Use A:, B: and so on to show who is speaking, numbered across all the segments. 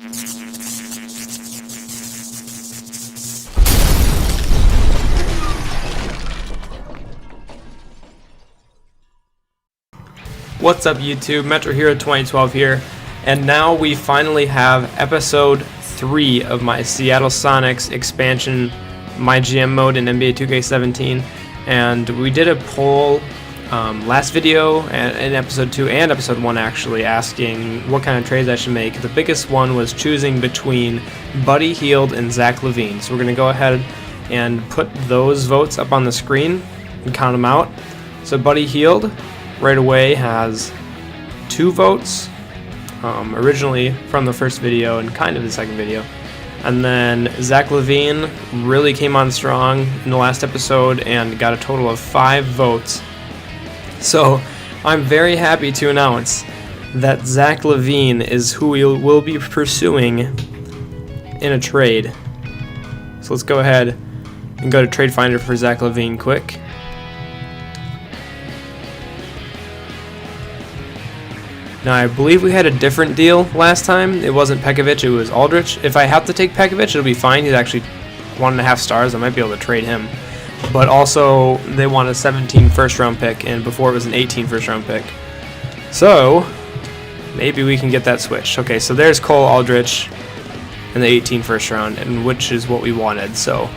A: What's up YouTube, Metro Hero 2012 here, and now we finally have episode 3 of my Seattle Sonics expansion MyGM mode in NBA 2K17, and we did a poll last video and in episode 2 and episode 1 actually, asking what kind of trades I should make. The biggest one was choosing between Buddy Hield and Zach LaVine, so we're going to go ahead and put those votes up on the screen and count them out. So Buddy Hield right away has 2 votes, originally from the first video and kind of the second video. And then Zach LaVine really came on strong in the last episode and got a total of 5 votes. So I'm very happy to announce that Zach LaVine is who we will be pursuing in a trade. So let's go ahead and go to Trade Finder for Zach LaVine quick. Now, I believe we had a different deal last time. It wasn't Pekovic, it was Aldridge. If I have to take Pekovic, it'll be fine. He's actually 1.5 stars. I might be able to trade him. But also, they want a 17 first-round pick, and before it was an 18 first-round pick. So, maybe we can get that switched. Okay, so there's Cole Aldrich in the 18 first round, and which is what we wanted. So,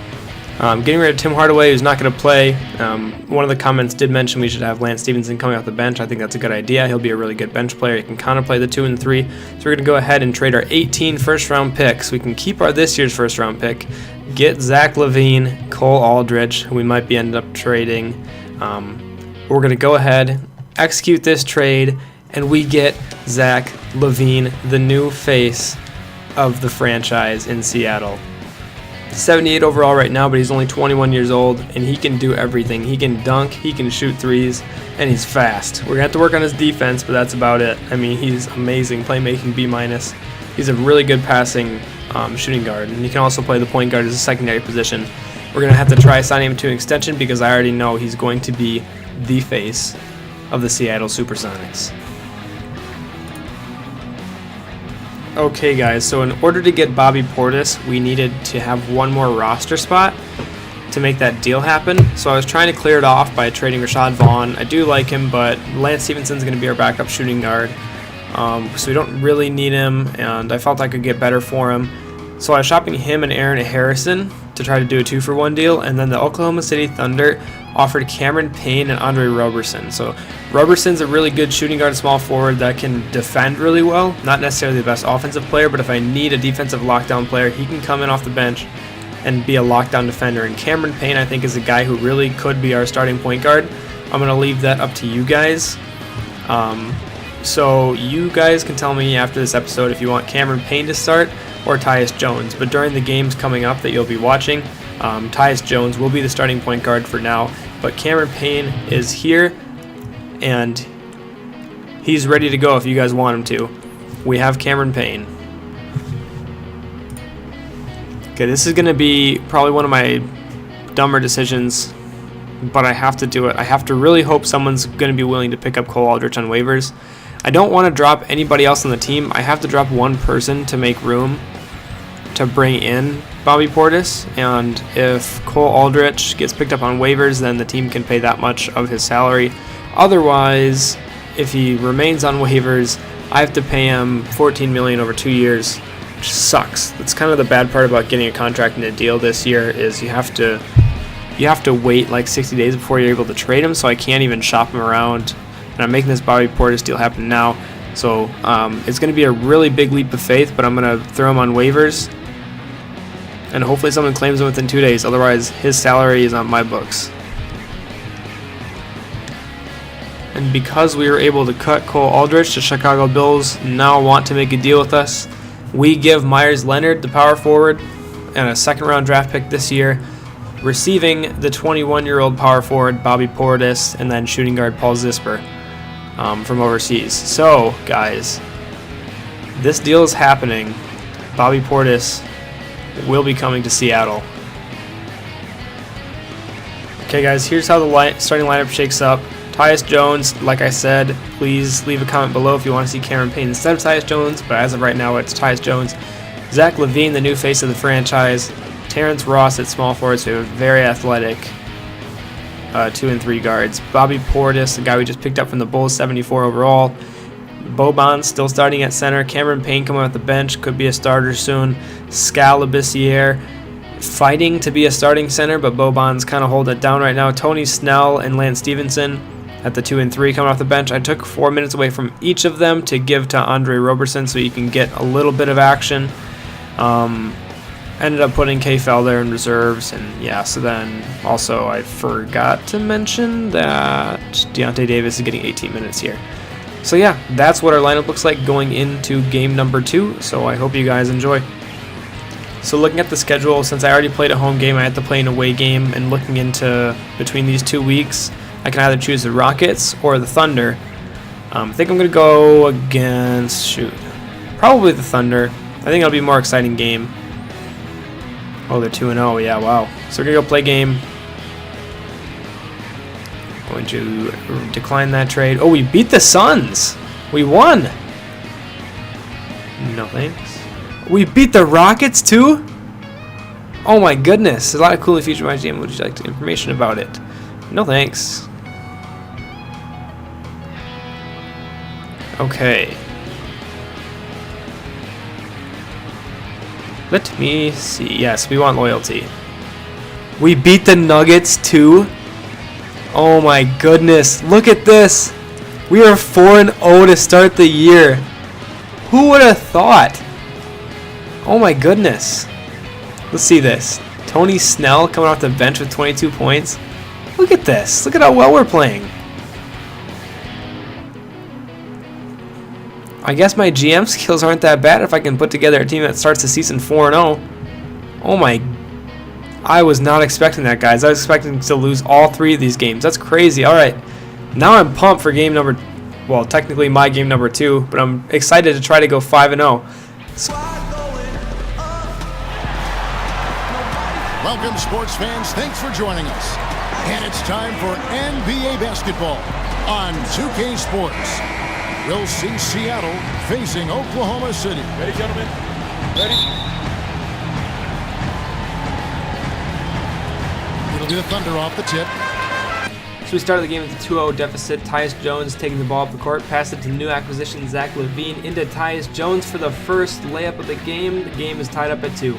A: getting rid of Tim Hardaway, who's not going to play. One of the comments did mention we should have Lance Stevenson coming off the bench. I think that's a good idea. He'll be a really good bench player. He can kind of play the 2 and 3. So we're going to go ahead and trade our 18 first-round picks. We can keep our this year's first-round pick, get Zach LaVine, Cole Aldrich, who we might be ended up trading. We're going to go ahead, execute this trade, and we get Zach LaVine, the new face of the franchise in Seattle. 78 overall right now, but he's only 21 years old, and he can do everything. He can dunk, he can shoot threes, and he's fast. We're going to have to work on his defense, but that's about it. I mean, he's amazing. Playmaking B-. He's a really good passing shooting guard, and he can also play the point guard as a secondary position. We're going to have to try signing him to an extension because I already know he's going to be the face of the Seattle Supersonics. Okay guys, so in order to get Bobby Portis, we needed to have one more roster spot to make that deal happen. So I was trying to clear it off by trading Rashad Vaughn. I do like him, but Lance Stevenson's going to be our backup shooting guard. So we don't really need him, and I felt I could get better for him. So I was shopping him and Aaron Harrison to try to do a 2-for-1 deal, and then the Oklahoma City Thunder offered Cameron Payne and Andre Roberson. So Roberson's a really good shooting guard, small forward that can defend really well. Not necessarily the best offensive player, but if I need a defensive lockdown player, he can come in off the bench and be a lockdown defender. And Cameron Payne, I think, is a guy who really could be our starting point guard. I'm going to leave that up to you guys. So you guys can tell me after this episode if you want Cameron Payne to start or Tyus Jones. But during the games coming up that you'll be watching, Tyus Jones will be the starting point guard for now. But Cameron Payne is here, and he's ready to go if you guys want him to. We have Cameron Payne. Okay, this is going to be probably one of my dumber decisions, but I have to do it. I have to really hope someone's going to be willing to pick up Cole Aldrich on waivers. I don't want to drop anybody else on the team. I have to drop one person to make room to bring in Bobby Portis, and if Cole Aldrich gets picked up on waivers, then the team can pay that much of his salary. Otherwise, if he remains on waivers, I have to pay him $14 million over 2 years, which sucks. That's kind of the bad part about getting a contract in a deal this year, is you have to wait like 60 days before you're able to trade him, so I can't even shop him around. And I'm making this Bobby Portis deal happen now, so it's going to be a really big leap of faith, but I'm going to throw him on waivers, and hopefully someone claims him within 2 days. Otherwise, his salary is on my books. And because we were able to cut Cole Aldrich, the Chicago Bulls now want to make a deal with us. We give Myers Leonard, the power forward, and a second-round draft pick this year, receiving the 21-year-old power forward Bobby Portis, and then shooting guard Paul Zisper from overseas. So, guys, this deal is happening. Bobby Portis will be coming to Seattle. Okay, guys, here's how the starting lineup shakes up. Tyus Jones, like I said, please leave a comment below if you want to see Cameron Payne instead of Tyus Jones, but as of right now, it's Tyus Jones. Zach LaVine, the new face of the franchise. Terrence Ross at small forward, so we have a very athletic 2 and 3 guards. Bobby Portis, the guy we just picked up from the Bulls, 74 overall. Boban still starting at center. Cameron Payne coming off the bench, could be a starter soon. Skal Labissiere fighting to be a starting center, but Boban's kind of holding it down right now. Tony Snell and Lance Stevenson at the 2 and 3 coming off the bench. I took 4 minutes away from each of them to give to Andre Roberson so you can get a little bit of action. Ended up putting K-Fel there in reserves, and yeah, so then also I forgot to mention that Deontay Davis is getting 18 minutes here. So yeah, that's what our lineup looks like going into game number 2, so I hope you guys enjoy. So looking at the schedule, since I already played a home game, I had to play an away game, and looking into between these 2 weeks, I can either choose the Rockets or the Thunder. I think I'm going to go against, probably the Thunder. I think it'll be a more exciting game. Oh, they're 2-0. Yeah, wow. So we're going to go play game. Going to decline that trade. Oh, we beat the Suns. We won. No thanks. We beat the Rockets too? Oh my goodness. There's a lot of cool features in MyGM. Would you like information about it? No thanks. Okay. Let me see. Yes, we want loyalty. We beat the Nuggets too? Oh my goodness. Look at this. We are 4-0 to start the year. Who would have thought? Oh my goodness. Let's see this. Tony Snell coming off the bench with 22 points. Look at this. Look at how well we're playing. I guess my GM skills aren't that bad if I can put together a team that starts the season 4-0. Oh my. I was not expecting that, guys. I was expecting to lose all 3 of these games. That's crazy. All right. Now I'm pumped for game number, well, technically my game number 2, but I'm excited to try to go 5-0.
B: Welcome, sports fans. Thanks for joining us. And it's time for NBA basketball on 2K Sports. We'll see Seattle facing Oklahoma City. Ready, gentlemen? Ready? It'll be the Thunder off the tip.
A: So we started the game with a 2-0 deficit. Tyus Jones taking the ball up the court, passed it to new acquisition Zach LaVine into Tyus Jones for the first layup of the game. The game is tied up at 2.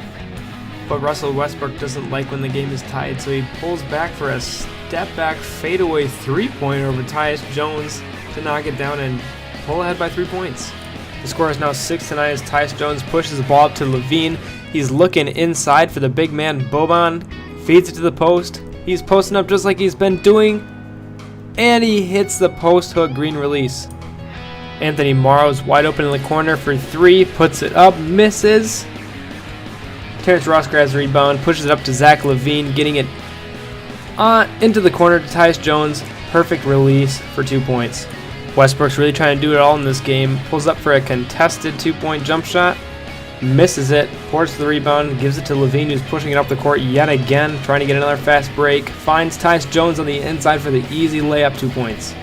A: But Russell Westbrook doesn't like when the game is tied, so he pulls back for a step-back fadeaway 3-pointer over Tyus Jones to knock it down and pull ahead by 3 points. The score is now 6-9 as Tyus Jones pushes the ball up to LaVine. He's looking inside for the big man Boban. Feeds it to the post. He's posting up just like he's been doing. And he hits the post hook green release. Anthony Morrow's wide open in the corner for 3. Puts it up. Misses. Terrence Ross grabs the rebound. Pushes it up to Zach LaVine. Getting it into the corner to Tyus Jones. Perfect release for 2 points. Westbrook's really trying to do it all in this game. Pulls up for a contested 2-point jump shot. Misses it. Pours the rebound. Gives it to LaVine, who's pushing it up the court yet again. Trying to get another fast break. Finds Tyus Jones on the inside for the easy layup, 2 points.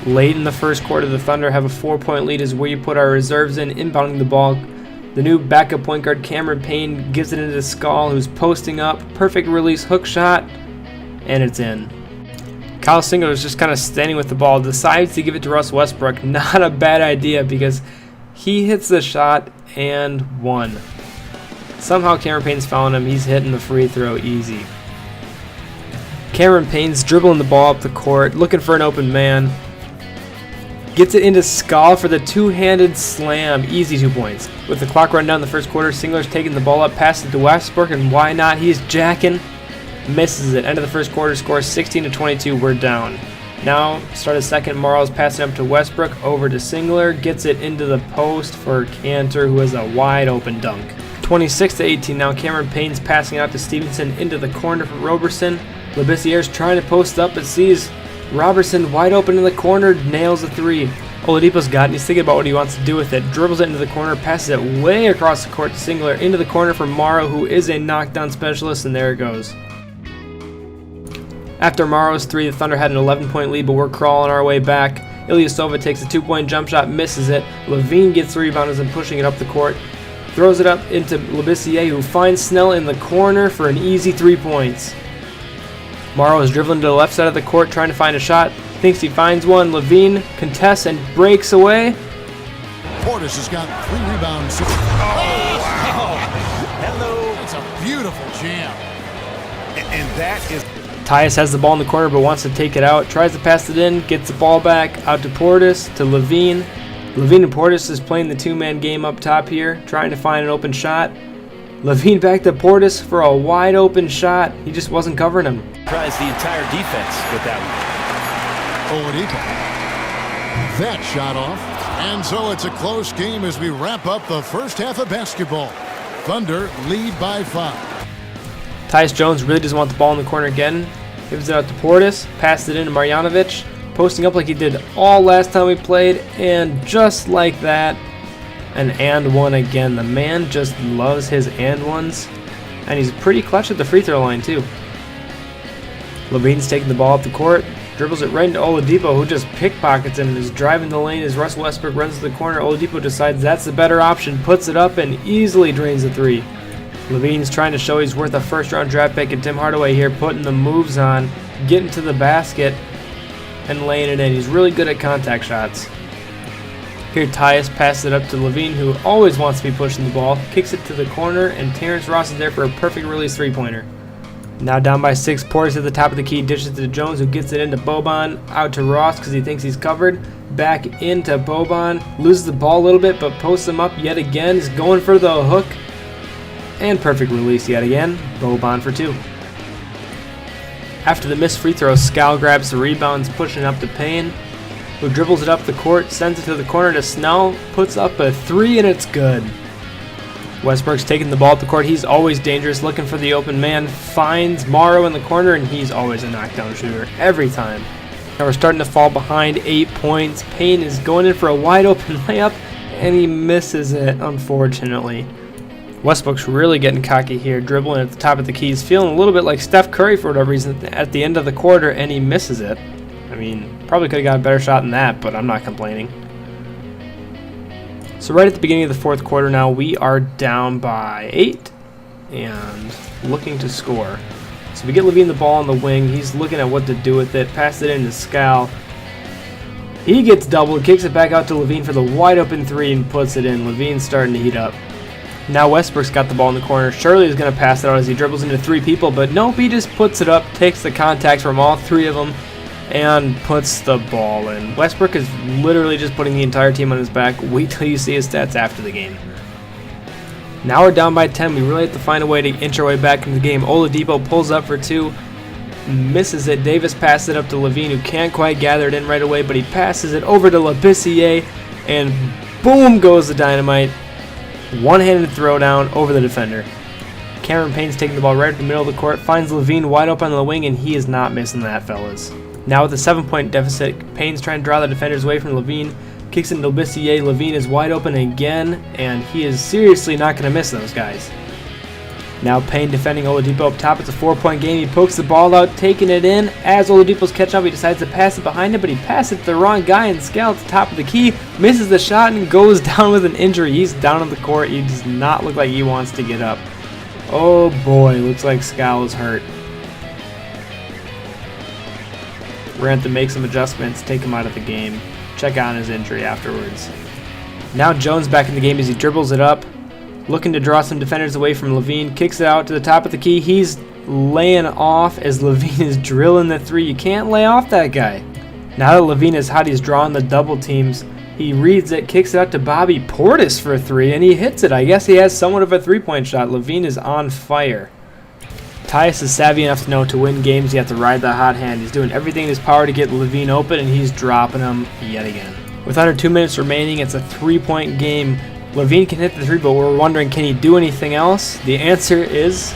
A: Late in the first quarter, the Thunder have a 4-point lead as we put our reserves in, inbounding the ball. The new backup point guard, Cameron Payne, gives it into Skal, who's posting up. Perfect release hook shot. And it's in. Kyle Singler is just kind of standing with the ball, decides to give it to Russ Westbrook. Not a bad idea because he hits the shot and one. Somehow Cameron Payne's fouling him. He's hitting the free throw easy. Cameron Payne's dribbling the ball up the court, looking for an open man. Gets it into Skal for the two-handed slam. Easy 2 points. With the clock running down the first quarter, Singler's taking the ball up, passes it to Westbrook, and why not? He's jacking. Misses it. End of the first quarter, score 16-22. We're down. Now, start a second. Morrow's passing up to Westbrook, over to Singler. Gets it into the post for Cantor, who has a wide open dunk. 26-18 now. Cameron Payne's passing out to Stevenson into the corner for Roberson. Labissiere's trying to post up, but sees Robertson wide open in the corner. Nails a 3. Oladipo's got it. He's thinking about what he wants to do with it. Dribbles it into the corner. Passes it way across the court to Singler. Into the corner for Morrow, who is a knockdown specialist, and there it goes. After Morrow's 3, the Thunder had an 11-point lead, but we're crawling our way back. Ilyasova takes a 2-point jump shot, misses it. LaVine gets the rebound and pushing it up the court. Throws it up into Labissiere, who finds Snell in the corner for an easy 3 points. Morrow is dribbling to the left side of the court trying to find a shot. Thinks he finds one. LaVine contests and breaks away.
B: Portis has got 3 rebounds. Oh,
C: wow. Hello.
B: It's a beautiful jam.
C: And that is...
A: Tyus has the ball in the corner but wants to take it out. Tries to pass it in. Gets the ball back out to Portis, to LaVine. LaVine and Portis is playing the 2-man game up top here, trying to find an open shot. LaVine back to Portis for a wide open shot. He just wasn't covering him.
C: Tries the entire defense with that one.
B: Oladipo. That shot off. And so it's a close game as we wrap up the first half of basketball. Thunder lead by 5.
A: Tyus Jones really doesn't want the ball in the corner again. Gives it out to Portis. Passes it into Marjanovic. Posting up like he did all last time we played. And just like that, an and one again. The man just loves his and ones. And he's pretty clutch at the free throw line too. LaVine's taking the ball up the court. Dribbles it right into Oladipo, who just pickpockets him and is driving the lane as Russell Westbrook runs to the corner. Oladipo decides that's the better option. Puts it up and easily drains the 3. LaVine's trying to show he's worth a first-round draft pick, and Tim Hardaway here putting the moves on, getting to the basket, and laying it in. He's really good at contact shots. Here Tyus passes it up to LaVine, who always wants to be pushing the ball, kicks it to the corner, and Terrence Ross is there for a perfect release 3-pointer. Now down by 6, Portis at the top of the key, dishes to Jones, who gets it into Boban, out to Ross because he thinks he's covered, back into Boban, loses the ball a little bit, but posts him up yet again, is going for the hook, and perfect release yet again. Boban for 2. After the missed free throw, Skal grabs the rebounds, pushing up to Payne, who dribbles it up the court, sends it to the corner to Snell, puts up a 3, and it's good. Westbrook's taking the ball at the court. He's always dangerous, looking for the open man, finds Morrow in the corner, and he's always a knockdown shooter every time. Now we're starting to fall behind 8 points. Payne is going in for a wide open layup, and he misses it, unfortunately. Westbrook's really getting cocky here, dribbling at the top of the keys, feeling a little bit like Steph Curry for whatever reason at the end of the quarter, and he misses it. I mean, probably could have got a better shot than that, but I'm not complaining. So right at the beginning of the 4th quarter now, we are down by 8 and looking to score. So we get LaVine the ball on the wing. He's looking at what to do with it. Pass it into Skal. He gets doubled, kicks it back out to LaVine for the wide open 3 and puts it in. LaVine's starting to heat up. Now Westbrook's got the ball in the corner. Shirley is going to pass it out as he dribbles into 3 people, but nope, he just puts it up, takes the contact from all 3 of them, and puts the ball in. Westbrook is literally just putting the entire team on his back. Wait till you see his stats after the game. Now we're down by 10. We really have to find a way to inch our way back into the game. Oladipo pulls up for 2, misses it. Davis passes it up to LaVine, who can't quite gather it in right away, but he passes it over to Labissiere, and boom goes the dynamite. One-handed throwdown over the defender. Cameron Payne's taking the ball right at the middle of the court, finds LaVine wide open on the wing, and he is not missing that, fellas. Now with a 7-point deficit, Payne's trying to draw the defenders away from LaVine, kicks into Labissiere. LaVine is wide open again, and he is seriously not going to miss those guys. Now Payne defending Oladipo up top. It's a 4-point game. He pokes the ball out, taking it in. As Oladipo's catching up, he decides to pass it behind him, but he passes it to the wrong guy, and Skal at the top of the key misses the shot and goes down with an injury. He's down on the court. He does not look like he wants to get up. Oh boy, looks like Skal is hurt. We're going to have to make some adjustments, take him out of the game, check on his injury afterwards. Now Jones back in the game as he dribbles it up, looking to draw some defenders away from LaVine, kicks it out to the top of the key. He's laying off as LaVine is drilling the 3. You can't lay off that guy. Now that LaVine is hot, he's drawing the double teams. He reads it, kicks it out to Bobby Portis for a 3, and he hits it. I guess he has somewhat of a 3-point shot. LaVine is on fire. Tyus is savvy enough to know to win games, you have to ride the hot hand. He's doing everything in his power to get LaVine open, and he's dropping them yet again. With under 2 minutes remaining, it's a 3-point game. LaVine can hit the 3, but we're wondering, can he do anything else? The answer is...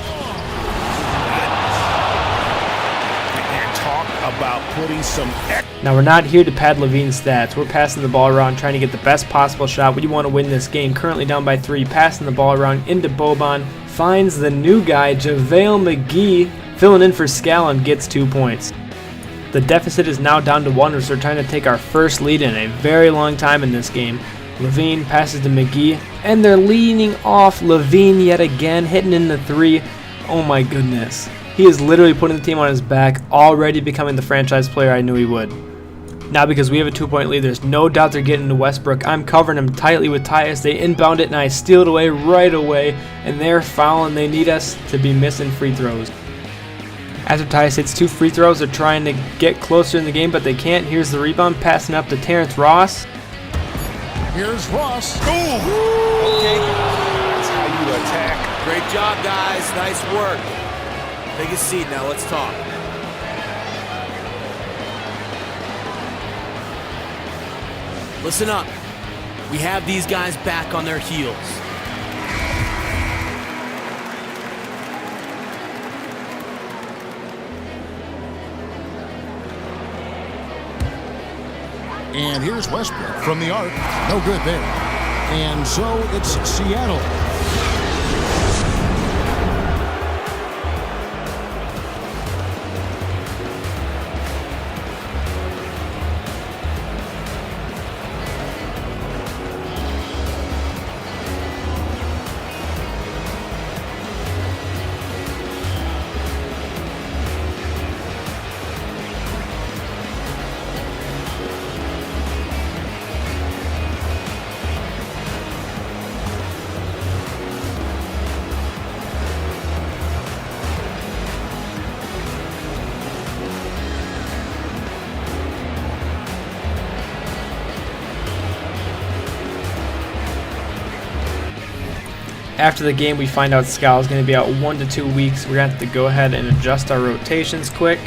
A: Now, we're not here to pad LaVine's stats. We're passing the ball around, trying to get the best possible shot. We want to win this game. Currently down by 3, passing the ball around into Boban. finds the new guy, JaVale McGee, filling in for Scallon, gets 2 points. The deficit is now down to 1 as we're trying to take our first lead in a very long time in this game. LaVine passes to McGee, and they're leaning off LaVine yet again, hitting in the 3. Oh my goodness. He is literally putting the team on his back, already becoming the franchise player I knew he would. Now because we have a 2-point lead, there's no doubt they're getting to Westbrook. I'm covering him tightly with Tyus. They inbound it, and I steal it away right away, and they're fouling. They need us to be missing free throws. After Tyus hits 2 free throws, they're trying to get closer in the game, but they can't. Here's the rebound, passing up to Terrence Ross.
B: Here's Ross.
C: Okay, that's how you attack. Great job, guys. Nice work. Take a seat now. Let's talk. Listen up. We have these guys back on their heels.
B: And here's Westbrook from the arc. No good there. And so it's Seattle.
A: After the game, we find out Skal is going to be out 1 to 2 weeks. We're going to have to go ahead and adjust our rotations quick.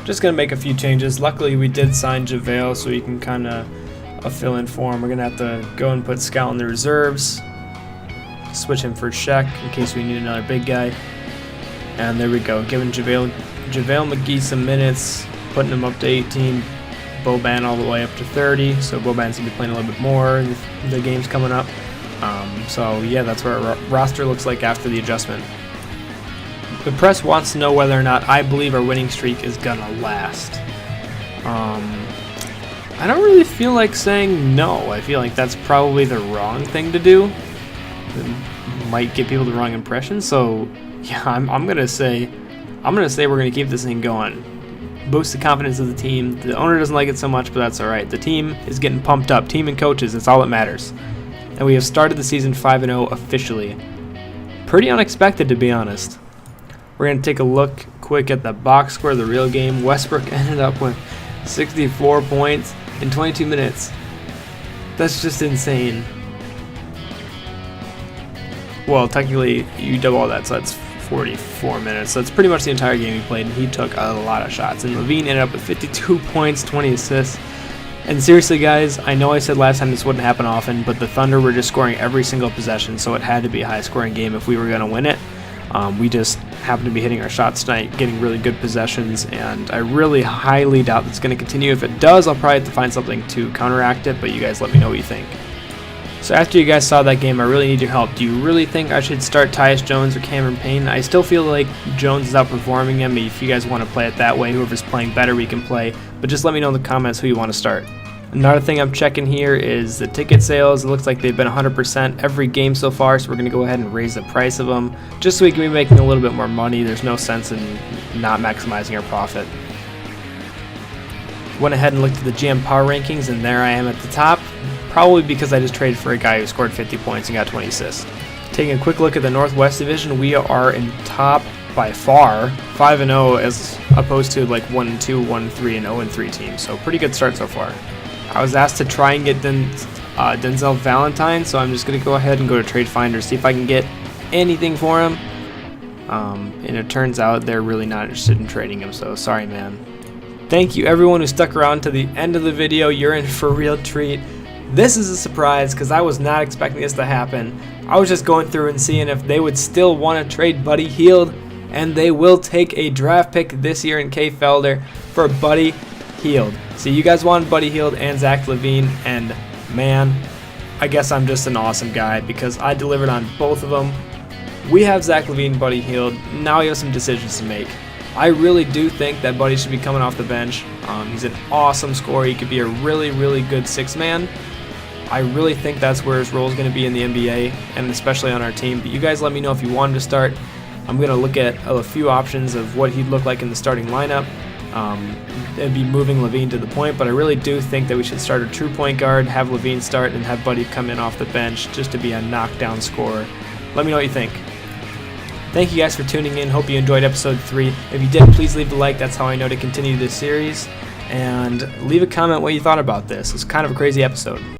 A: Just going to make a few changes. Luckily, we did sign JaVale, so he can kind of fill in for him. We're going to have to go and put Skal in the reserves. Switch him for Shaq in case we need another big guy. And there we go. Giving JaVale McGee some minutes, putting him up to 18. Boban all the way up to 30. So Boban's going to be playing a little bit more in the games coming up. So yeah, that's what our roster looks like after the adjustment. The press wants to know whether or not I believe our winning streak is gonna last. I don't really feel like saying no. I feel like that's probably the wrong thing to do. It might give people the wrong impression. So yeah, I'm gonna say we're gonna keep this thing going. Boost the confidence of the team. The owner doesn't like it so much, but that's all right. The team is getting pumped up. Team and coaches, that's all that matters. And we have started the season 5-0 officially. Pretty unexpected, to be honest. We're going to take a look quick at the box score of the real game. Westbrook ended up with 64 points in 22 minutes. That's just insane. Well, technically, you double all that, so that's 44 minutes. So that's pretty much the entire game he played, and he took a lot of shots. And LaVine ended up with 52 points, 20 assists. And seriously, guys, I know I said last time this wouldn't happen often, but the Thunder were just scoring every single possession, so it had to be a high-scoring game if we were going to win it. We just happened to be hitting our shots tonight, getting really good possessions, and I really highly doubt that's going to continue. If it does, I'll probably have to find something to counteract it, but you guys let me know what you think. So after you guys saw that game, I really need your help. Do you really think I should start Tyus Jones or Cameron Payne? I still feel like Jones is outperforming him. If you guys want to play it that way, whoever's playing better, we can play. But just let me know in the comments who you want to start. Another thing I'm checking here is the ticket sales. It looks like they've been 100% every game so far, so we're going to go ahead and raise the price of them just so we can be making a little bit more money. There's no sense in not maximizing our profit. Went ahead and looked at the GM power rankings, and there I am at the top, probably because I just traded for a guy who scored 50 points and got 20 assists. Taking a quick look at the Northwest Division, we are in top by far, 5-0 as opposed to like 1-2, 1-3, and 0-3 teams, so pretty good start so far. I was asked to try and get Denzel Valentine, so I'm just going to go ahead and go to Trade Finder, see if I can get anything for him. And it turns out they're really not interested in trading him, so sorry, man. Thank you everyone who stuck around to the end of the video. You're in for a real treat. This is a surprise because I was not expecting this to happen. I was just going through and seeing if they would still want to trade Buddy Hield, and they will take a draft pick this year in K. Felder for Buddy Hield. So you guys wanted Buddy Hield and Zach LaVine, and man, I guess I'm just an awesome guy because I delivered on both of them. We have Zach LaVine, Buddy Hield. Now we have some decisions to make. I really do think that Buddy should be coming off the bench. He's an awesome scorer. He could be a really, really good six-man. I really think that's where his role is going to be in the NBA, and especially on our team. But you guys let me know if you want him to start. I'm going to look at a few options of what he'd look like in the starting lineup. It'd be moving LaVine to the point, but I really do think that we should start a true point guard, have LaVine start, and have Buddy come in off the bench just to be a knockdown scorer. Let me know what you think. Thank you guys for tuning in. Hope you enjoyed episode 3. If you did, please leave a like. That's how I know to continue this series. And leave a comment what you thought about this. It's kind of a crazy episode.